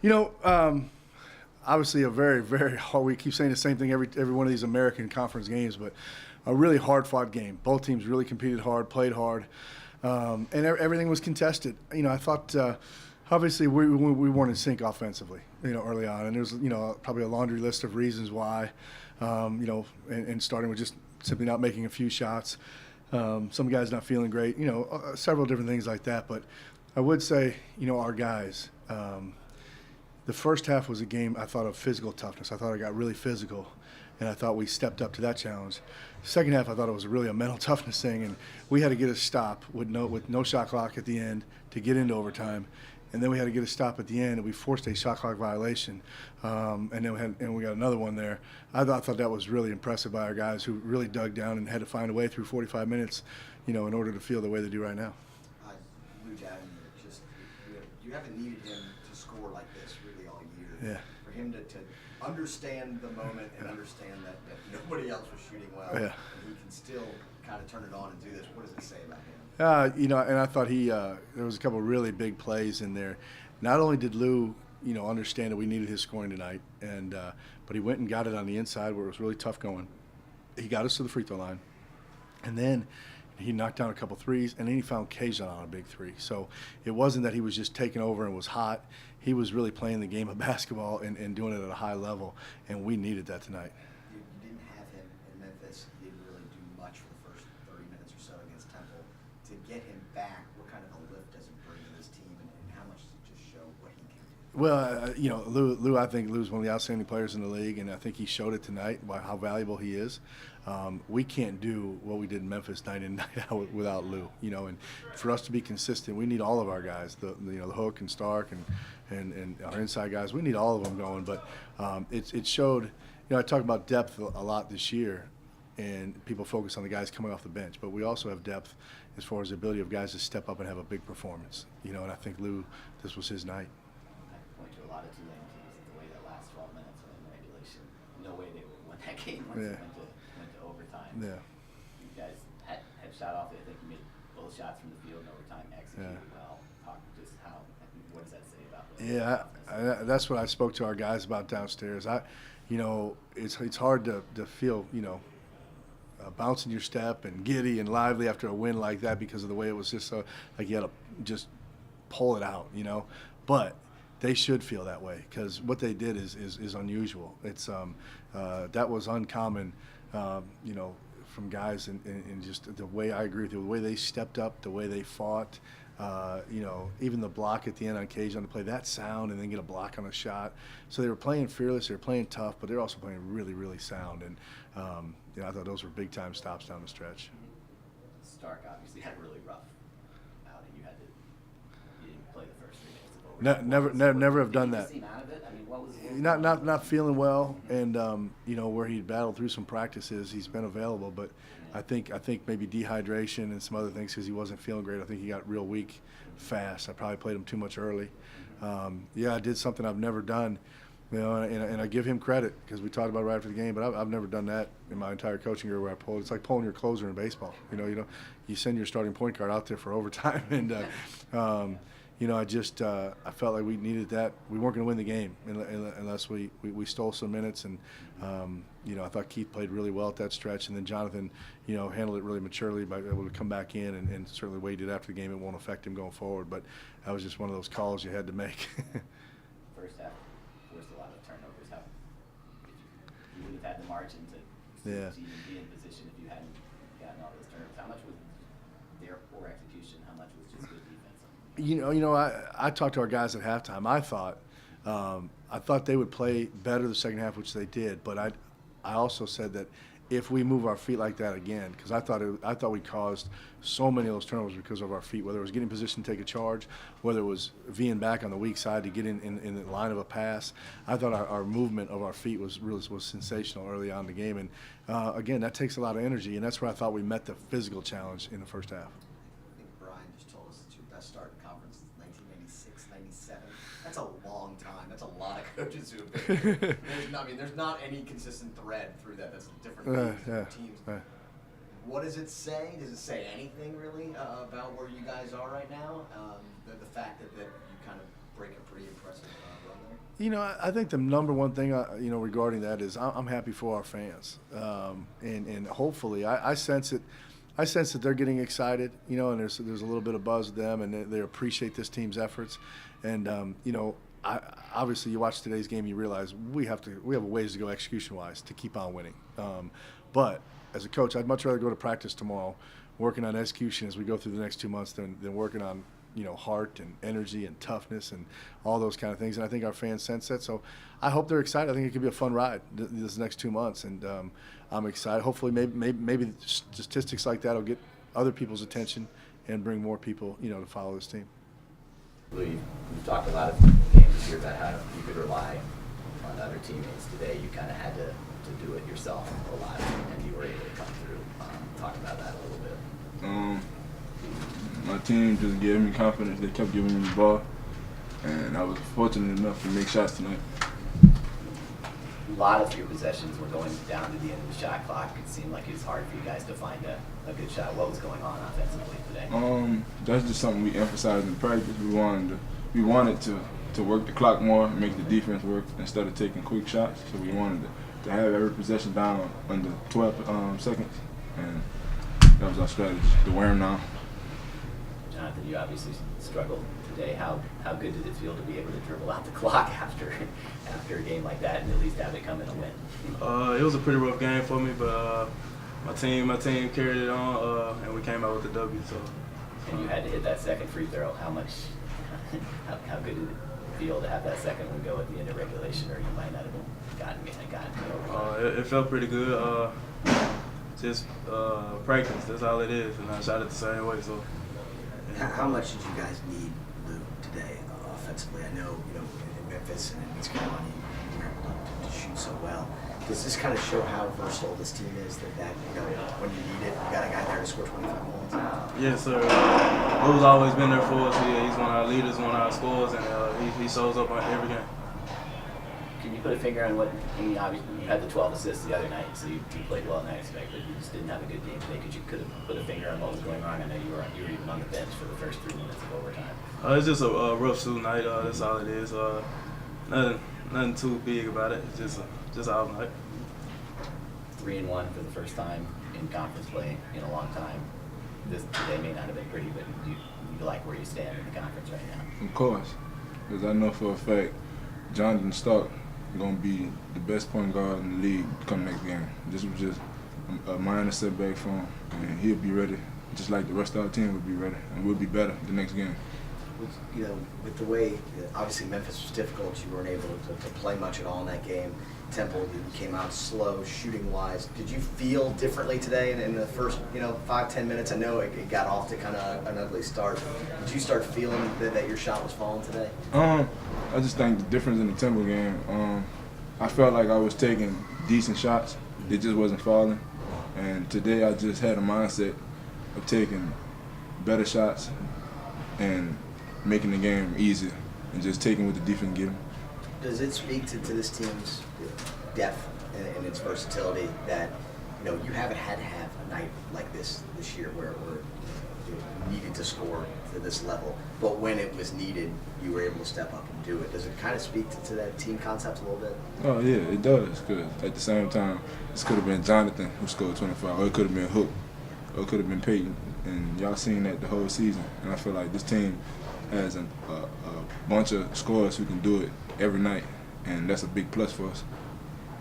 You know, obviously a very, very hard. We keep saying the same thing every one of these American Conference games, but a really hard-fought game. Both teams really competed hard, played hard, and everything was contested. You know, I thought obviously we weren't in sync offensively. You know, early on, and there's probably a laundry list of reasons why. And starting with just simply not making a few shots. Some guys not feeling great. You know, several different things like that. But I would say, our guys. The first half was a game, I thought, of physical toughness. I thought it got really physical, and I thought we stepped up to that challenge. The second half, I thought it was really a mental toughness thing, and we had to get a stop with no shot clock at the end to get into overtime. And then we had to get a stop at the end, and we forced a shot clock violation. And then we got another one there. I thought that was really impressive by our guys who really dug down and had to find a way through 45 minutes, in order to feel the way they do right now. Lou Dabney, you haven't needed him to score like this really all year. Yeah. For him to understand the moment and understand that nobody else was shooting well, Yeah. and he can still kind of turn it on and do this. What does it say about him? And I thought there was a couple of really big plays in there. Not only did Lou, understand that we needed his scoring tonight, but he went and got it on the inside where it was really tough going. He got us to the free throw line, and then he knocked down a couple threes, and then he found Kazan on a big three. So it wasn't that he was just taking over and was hot. He was really playing the game of basketball and doing it at a high level, and we needed that tonight. You didn't have him in Memphis. He didn't really do much for the first 30 minutes or so against Temple. To get him back, what kind of a lift does it bring to this team, and how much does it just show what he can do? Well, Lou, I think Lou's one of the outstanding players in the league, and I think he showed it tonight by how valuable he is. We can't do what we did in Memphis night in, night out without Lou. And for us to be consistent, we need all of our guys, the Hook and Stark and our inside guys. We need all of them going. But it showed. I talk about depth a lot this year, and people focus on the guys coming off the bench, but we also have depth as far as the ability of guys to step up and have a big performance. And I think Lou, this was his night. I point to a lot of Tulane teams the way that last 12 minutes went in regulation. No way they would win that game once it went to overtime. Yeah. You guys had shot off it. I think you made both shots from the field in overtime, executed well. What does that say about that? Yeah, that's what I spoke to our guys about downstairs. It's hard to feel, bouncing your step and giddy and lively after a win like that because of the way it was just so like you had to just pull it out, But they should feel that way because what they did is unusual. It's that was uncommon, from guys and just the way I agree with you, the way they stepped up, the way they fought. Even the block at the end on Cage on the play, that sound, and then get a block on a shot. So they were playing fearless, they were playing tough, but they were also playing really, really sound. And I thought those were big-time stops down the stretch. Stark obviously had a really rough outing. You didn't play the first 3 minutes of overtime. Never have done that. Did you seem out of it? I mean, what was Not feeling well, and where he battled through some practices, he's been available, but I think maybe dehydration and some other things because he wasn't feeling great. I think he got real weak fast. I probably played him too much early. I did something I've never done, and I give him credit because we talked about it right after the game. But I've never done that in my entire coaching career where I pulled. It's like pulling your closer in baseball. You send your starting point guard out there for overtime, and I felt like we needed that. We weren't going to win the game unless we stole some minutes, and I thought Keith played really well at that stretch, and then Jonathan, handled it really maturely by able to come back in, and certainly what he did after the game, it won't affect him going forward. But that was just one of those calls you had to make. First half forced a lot of turnovers. You would have had the margin to even be in position if you hadn't gotten all those turnovers. How much was their poor execution? How much was just good defense? I talked to our guys at halftime. I thought they would play better the second half, which they did. But I also said that if we move our feet like that again, because I thought we caused so many of those turnovers because of our feet, whether it was getting in position to take a charge, whether it was V'ing back on the weak side to get in the line of a pass. I thought our movement of our feet was sensational early on in the game. And again, that takes a lot of energy, and that's where I thought we met the physical challenge in the first half. I think Brian just told us it's your best start in conference since 1996, 97. That's a long time. That's a lot of coaches who have been here. There's not any consistent thread through that. That's different teams. What does it say? Does it say anything really about where you guys are right now? The fact that you kind of break a pretty impressive run there? I think the number one thing, regarding that is I'm happy for our fans, and hopefully I sense it. I sense that they're getting excited, and there's a little bit of buzz with them, and they appreciate this team's efforts, and obviously you watch today's game, you realize we have a ways to go execution-wise to keep on winning, but as a coach, I'd much rather go to practice tomorrow, working on execution as we go through the next 2 months than working on heart and energy and toughness and all those kind of things. And I think our fans sense that. So I hope they're excited. I think it could be a fun ride this next 2 months. And I'm excited. Hopefully maybe statistics like that will get other people's attention and bring more people, to follow this team. Lou, you've talked a lot of games this year about how you could rely on other teammates. Today you kind of had to do it yourself a lot, and you were able to come through. Talk about that a little bit. My team just gave me confidence. They kept giving me the ball, and I was fortunate enough to make shots tonight. A lot of your possessions were going down to the end of the shot clock. It seemed like it was hard for you guys to find a good shot. What was going on offensively today? That's just something we emphasized in practice. We wanted to work the clock more, make the defense work instead of taking quick shots. So we wanted to have every possession down under 12 seconds, and that was our strategy, to wear them down. Jonathan, you obviously struggled today. How good did it feel to be able to dribble out the clock after a game like that and at least have it come in a win? It was a pretty rough game for me, but my team carried it on, and we came out with the W. So. And you had to hit that second free throw. How good did it feel to have that second one go at the end of regulation, or you might not have gotten it? It felt pretty good. Just practice. That's all it is, and I shot it the same way. So. How much did you guys need, Lou, today offensively? I know, in Memphis and in East Carolina, you were able to shoot so well. Does this kind of show how versatile this team is, that when you need it, you got a guy there to score 25 points? Yes, sir. Lou's always been there for us. He's one of our leaders, one of our scorers, and he shows up on every game. Can you put a finger on what, you had the 12 assists the other night, so you played well tonight, but you just didn't have a good game today. Could have put a finger on what was going wrong? I know you were even on the bench for the first 3 minutes of overtime. It's just a rough shoot night. That's all it is. Nothing too big about it. It's just out night. 3-1 for the first time in conference play in a long time. Today may not have been pretty, but you like where you stand in the conference right now? Of course, because I know for a fact Jonathan Stark going to be the best point guard in the league come next game. This was just a minor setback for him, and he'll be ready, just like the rest of our team would be ready, and we'll be better the next game. With the way, obviously Memphis was difficult, you weren't able to play much at all in that game. Temple, you came out slow, shooting-wise. Did you feel differently today in the first, 5-10 minutes? I know it got off to kind of an ugly start. Did you start feeling that your shot was falling today? I just think the difference in the Temple game, I felt like I was taking decent shots. It just wasn't falling. And today I just had a mindset of taking better shots and making the game easier and just taking what the defense gave me. Does it speak to this team's depth and its versatility that you haven't had to have a night like this year where you needed to score to this level, but when it was needed, you were able to step up and do it? Does it kind of speak to that team concept a little bit? Oh yeah, it does. Because at the same time, this could have been Jonathan who scored 25, or it could have been Hook, or it could have been Peyton, and y'all seen that the whole season. And I feel like this team has a bunch of scorers who can do it every night, and that's a big plus for us.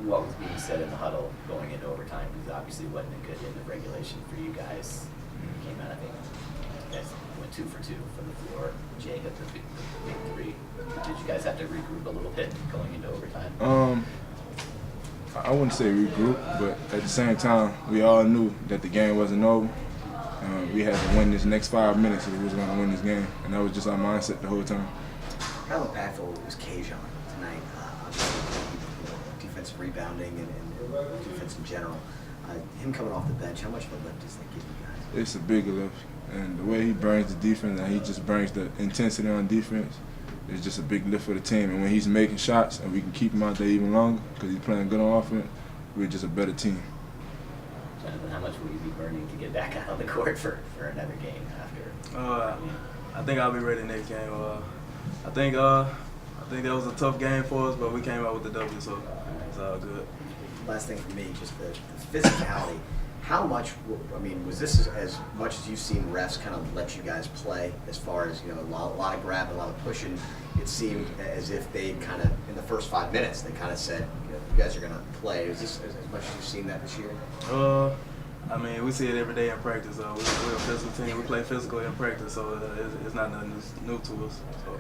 What was being said in the huddle going into overtime? Because obviously it wasn't a good end of regulation for you guys. You came out, I think, you guys went 2 for 2 from the floor. Jay hit the big 3. Did you guys have to regroup a little bit going into overtime? I wouldn't say regroup, but at the same time, we all knew that the game wasn't over. We had to win this next 5 minutes if we was going to win this game, and that was just our mindset the whole time. How impactful was Kajon tonight? Obviously, defensive rebounding and defense in general. Him coming off the bench, how much of a lift does that give you guys? It's a big lift, and the way he brings the defense and he just brings the intensity on defense is just a big lift for the team. And when he's making shots and we can keep him out there even longer because he's playing good on offense, we're just a better team. Jonathan, how much will you be burning to get back out on the court for another game after? I think I'll be ready next game. I I think that was a tough game for us, but we came out with the W, so it's all good. Last thing for me, just the physicality. How much, I mean, was this as much as you've seen refs kind of let you guys play as far as, you know, a lot of grabbing, a lot of pushing? It seemed as if they kind of, in the first 5 minutes, they kind of said, you know, you guys are going to play. Is this as much as you've seen that this year? I mean, we see it every day in practice. We're a physical team. We play physical in practice, so it's not nothing new to us. So.